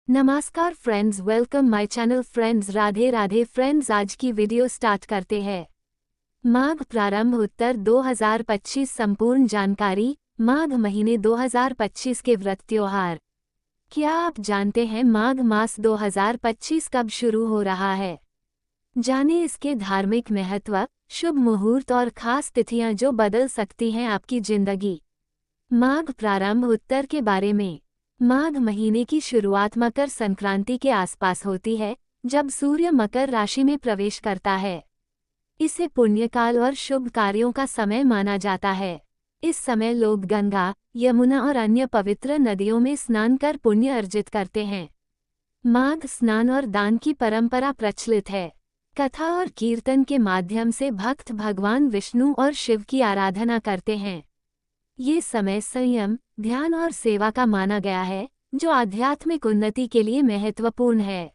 नमस्कार friends, welcome my channel friends. Radhe Radhe friends, आज की वीडियो स्टार्ट करते हैं। माघ प्रारंभ उत्तर 2025 संपूर्ण जानकारी। माघ महीने 2025 के व्रत त्योहार। क्या आप जानते हैं माघ मास 2025 कब शुरू हो रहा है? जानें इसके धार्मिक महत्व, शुभ मुहूर्त और खास तिथियां जो बदल सकती हैं आपकी जिंदगी। माघ प्रारंभ उत्तर के बारे में। माघ महीने की शुरुआत मकर संक्रांति के आसपास होती है, जब सूर्य मकर राशि में प्रवेश करता है। इसे पुण्यकाल और शुभ कार्यों का समय माना जाता है। इस समय लोग गंगा, यमुना और अन्य पवित्र नदियों में स्नान कर पुण्य अर्जित करते हैं। माघ स्नान और दान की परंपरा प्रचलित है। कथा और कीर्तन के माध्यम से भक्त भगवान विष्णु और शिव की आराधना करते हैं। ये समय संयम, ध्यान और सेवा का माना गया है, जो आध्यात्मिक उन्नति के लिए महत्वपूर्ण है।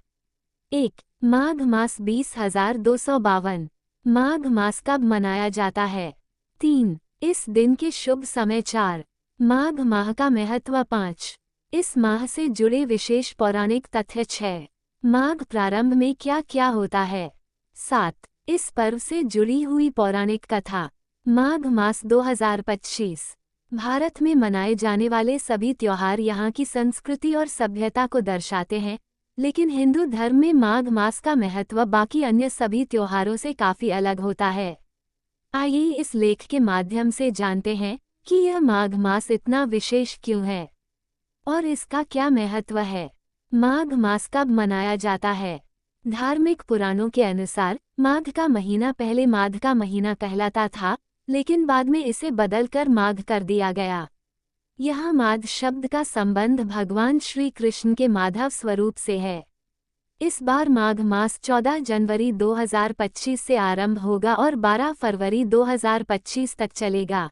1. माघ मास 20,252। माघ मास कब मनाया जाता है? 3. इस दिन के शुभ समय। 4. माघ माह का महत्व। 5. इस माह से जुड़े विशेष पौराणिक तथ्य। 6. माघ प्रारंभ में क्या क्या होता है? 7. इस पर्व से जुड़ी हुई पौराणिक कथा। माघ मास 2025। भारत में मनाए जाने वाले सभी त्योहार यहाँ की संस्कृति और सभ्यता को दर्शाते हैं, लेकिन हिंदू धर्म में माघ मास का महत्व बाकी अन्य सभी त्योहारों से काफी अलग होता है। आइए इस लेख के माध्यम से जानते हैं कि यह माघ मास इतना विशेष क्यों है और इसका क्या महत्व है। माघ मास कब मनाया जाता है? धार्मिक पुराणों के अनुसार माघ का महीना पहले माघ का महीना कहलाता था, लेकिन बाद में इसे बदलकर माघ कर दिया गया। यहाँ माघ शब्द का संबंध भगवान श्री कृष्ण के माधव स्वरूप से है। इस बार माघ मास 14 जनवरी 2025 से आरंभ होगा और 12 फरवरी 2025 तक चलेगा।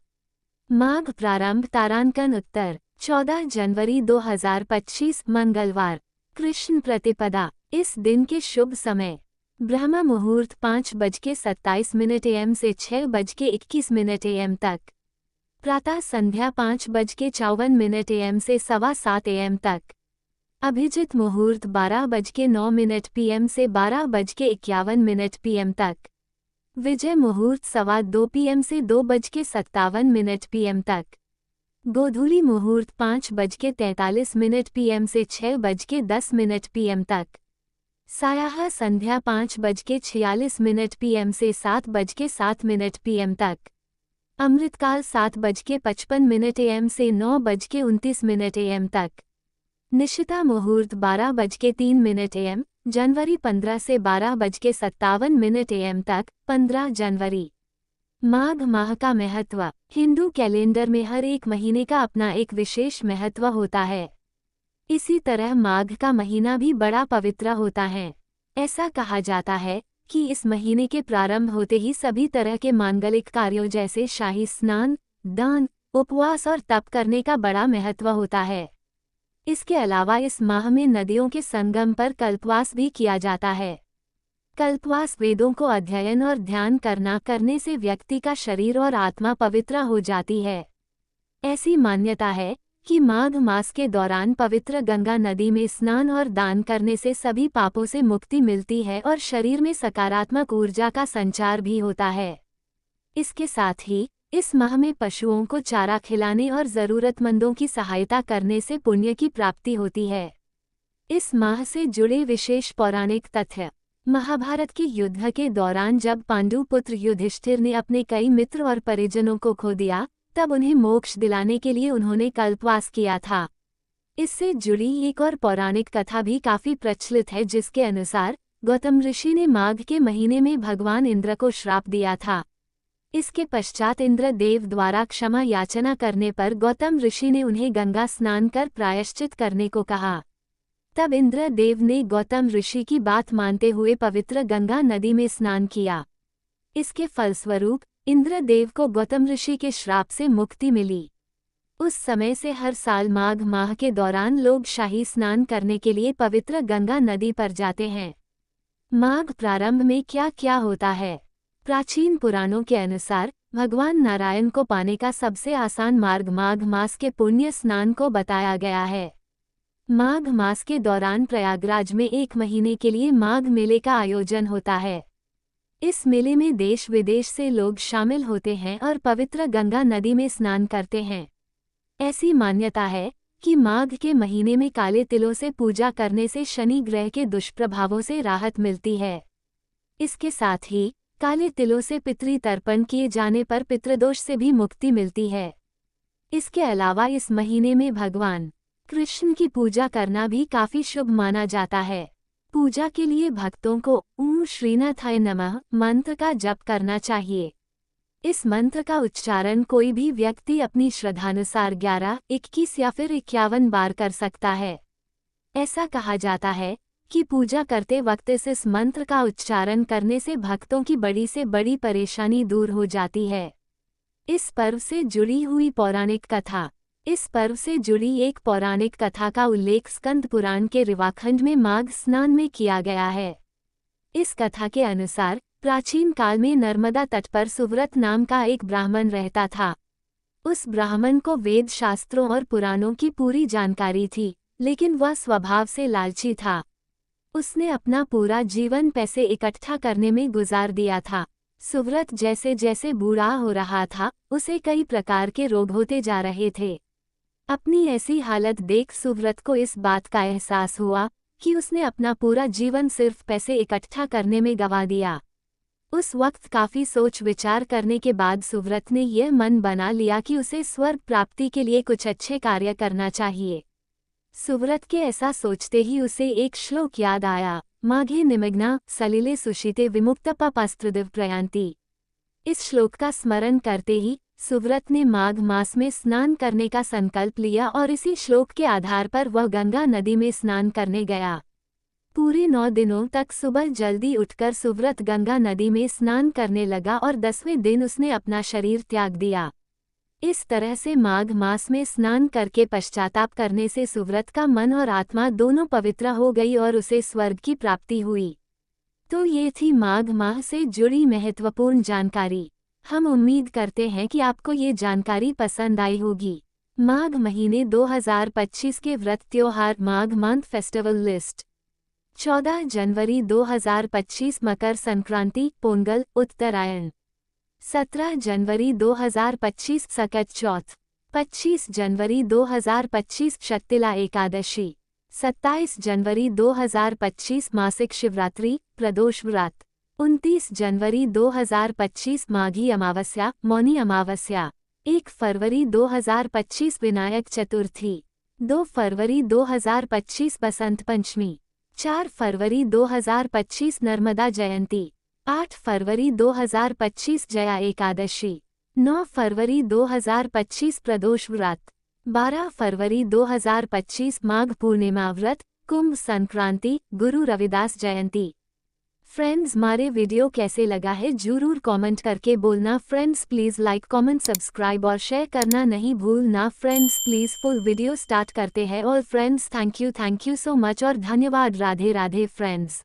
माघ प्रारंभ तारांकन उत्तर 14 जनवरी 2025 मंगलवार, कृष्ण प्रतिपदा। इस दिन के शुभ समय। ब्रह्म मुहूर्त 5:27 AM से 6:21 AM तक। प्रातः संध्या 5:54 AM से 7:15 AM तक। अभिजित मुहूर्त 12:09 PM से 12:51 PM तक। विजय मुहूर्त 2:15 PM से 2:57 PM तक। गोधूली मुहूर्त 5:43 PM से 6:10 PM तक। सायाह संध्या 5:46 PM से 7:07 PM तक। अमृतकाल 7:55 AM से 9:29 AM तक। निशिता मुहूर्त 12:03 AM, जनवरी 15 से 12:57 AM तक, 15 जनवरी। माघ माह का महत्व। हिंदू कैलेंडर में हर एक महीने का अपना एक विशेष महत्व होता है। इसी तरह माघ का महीना भी बड़ा पवित्र होता है। ऐसा कहा जाता है कि इस महीने के प्रारंभ होते ही सभी तरह के मांगलिक कार्यों जैसे शाही स्नान, दान, उपवास और तप करने का बड़ा महत्व होता है। इसके अलावा इस माह में नदियों के संगम पर कल्पवास भी किया जाता है। कल्पवास वेदों को अध्ययन और ध्यान करने से व्यक्ति का शरीर और आत्मा पवित्र हो जाती है। ऐसी मान्यता है कि माघ मास के दौरान पवित्र गंगा नदी में स्नान और दान करने से सभी पापों से मुक्ति मिलती है और शरीर में सकारात्मक ऊर्जा का संचार भी होता है। इसके साथ ही इस माह में पशुओं को चारा खिलाने और जरूरतमंदों की सहायता करने से पुण्य की प्राप्ति होती है। इस माह से जुड़े विशेष पौराणिक तथ्य। महाभारत के युद्ध के दौरान जब पांडु पुत्र युधिष्ठिर ने अपने कई मित्र और परिजनों को खो दिया, तब उन्हें मोक्ष दिलाने के लिए उन्होंने कल्पवास किया था। इससे जुड़ी एक और पौराणिक कथा भी काफी प्रचलित है, जिसके अनुसार गौतम ऋषि ने माघ के महीने में भगवान इंद्र को श्राप दिया था। इसके पश्चात इंद्र देव द्वारा क्षमा याचना करने पर गौतम ऋषि ने उन्हें गंगा स्नान कर प्रायश्चित करने को कहा। तब इंद्र देव ने गौतम ऋषि की बात मानते हुए पवित्र गंगा नदी में स्नान किया। इसके फलस्वरूप इंद्रदेव को गौतम ऋषि के श्राप से मुक्ति मिली। उस समय से हर साल माघ माह के दौरान लोग शाही स्नान करने के लिए पवित्र गंगा नदी पर जाते हैं। माघ प्रारंभ में क्या क्या होता है? प्राचीन पुराणों के अनुसार भगवान नारायण को पाने का सबसे आसान मार्ग माघ मास के पुण्य स्नान को बताया गया है। माघ मास के दौरान प्रयागराज में 1 महीने के लिए माघ मेले का आयोजन होता है। इस मेले में देश विदेश से लोग शामिल होते हैं और पवित्र गंगा नदी में स्नान करते हैं। ऐसी मान्यता है कि माघ के महीने में काले तिलों से पूजा करने से शनि ग्रह के दुष्प्रभावों से राहत मिलती है। इसके साथ ही काले तिलों से पितृ तर्पण किए जाने पर पितृदोष से भी मुक्ति मिलती है। इसके अलावा इस महीने में भगवान कृष्ण की पूजा करना भी काफी शुभ माना जाता है। पूजा के लिए भक्तों को ओम श्रीनाथाय नमः मंत्र का जप करना चाहिए। इस मंत्र का उच्चारण कोई भी व्यक्ति अपनी श्रद्धानुसार 11, 21 या फिर 51 बार कर सकता है। ऐसा कहा जाता है कि पूजा करते वक्त इस मंत्र का उच्चारण करने से भक्तों की बड़ी से बड़ी परेशानी दूर हो जाती है। इस पर्व से जुड़ी हुई पौराणिक कथा। इस पर्व से जुड़ी एक पौराणिक कथा का उल्लेख स्कंद पुराण के ऋवाखंड में माघ स्नान में किया गया है। इस कथा के अनुसार प्राचीन काल में नर्मदा तट पर सुव्रत नाम का एक ब्राह्मण रहता था। उस ब्राह्मण को वेद शास्त्रों और पुराणों की पूरी जानकारी थी, लेकिन वह स्वभाव से लालची था। उसने अपना पूरा जीवन पैसे इकट्ठा करने में गुजार दिया था। सुव्रत जैसे जैसे बूढ़ा हो रहा था, उसे कई प्रकार के रोग होते जा रहे थे। अपनी ऐसी हालत देख सुव्रत को इस बात का एहसास हुआ कि उसने अपना पूरा जीवन सिर्फ पैसे इकट्ठा करने में गंवा दिया। उस वक्त काफी सोच विचार करने के बाद सुव्रत ने यह मन बना लिया कि उसे स्वर्ग प्राप्ति के लिए कुछ अच्छे कार्य करना चाहिए। सुव्रत के ऐसा सोचते ही उसे एक श्लोक याद आया, माघे निमग्ना सलिले सुशीते विमुक्तपापास्त्रदिव प्रयान्ति। इस श्लोक का स्मरण करते ही सुव्रत ने माघ मास में स्नान करने का संकल्प लिया और इसी श्लोक के आधार पर वह गंगा नदी में स्नान करने गया। पूरे 9 दिनों तक सुबह जल्दी उठकर सुव्रत गंगा नदी में स्नान करने लगा और 10वें दिन उसने अपना शरीर त्याग दिया। इस तरह से माघ मास में स्नान करके पश्चाताप करने से सुव्रत का मन और आत्मा दोनों पवित्र हो गई और उसे स्वर्ग की प्राप्ति हुई। तो ये थी माघ माह से जुड़ी महत्वपूर्ण जानकारी। हम उम्मीद करते हैं कि आपको ये जानकारी पसंद आई होगी। माघ महीने 2025 के व्रत त्योहार माघ मंथ फेस्टिवल लिस्ट। 14 जनवरी 2025 मकर संक्रांति पोंगल उत्तरायण। 17 जनवरी 2025 सकट चौथ। 25 जनवरी 2025 शक्तिला एकादशी। 27 जनवरी 2025 मासिक शिवरात्रि प्रदोष व्रत। 29 जनवरी 2025 माघी अमावस्या मौनी अमावस्या। 1 फरवरी 2025 विनायक चतुर्थी। 2 फरवरी 2025 बसंत पंचमी। 4 फरवरी 2025 नर्मदा जयंती। 8 फरवरी 2025 जया एकादशी। 9 फरवरी 2025 प्रदोष व्रत। 12 फरवरी 2025 माघ पूर्णिमा व्रत कुंभ संक्रांति गुरु रविदास जयंती। फ्रेंड्स, हमारे वीडियो कैसे लगा है जरूर कमेंट करके बोलना। Friends please like comment subscribe और शेयर करना नहीं भूलना। Friends please full video start करते हैं और friends thank you so much और धन्यवाद। राधे राधे फ्रेंड्स।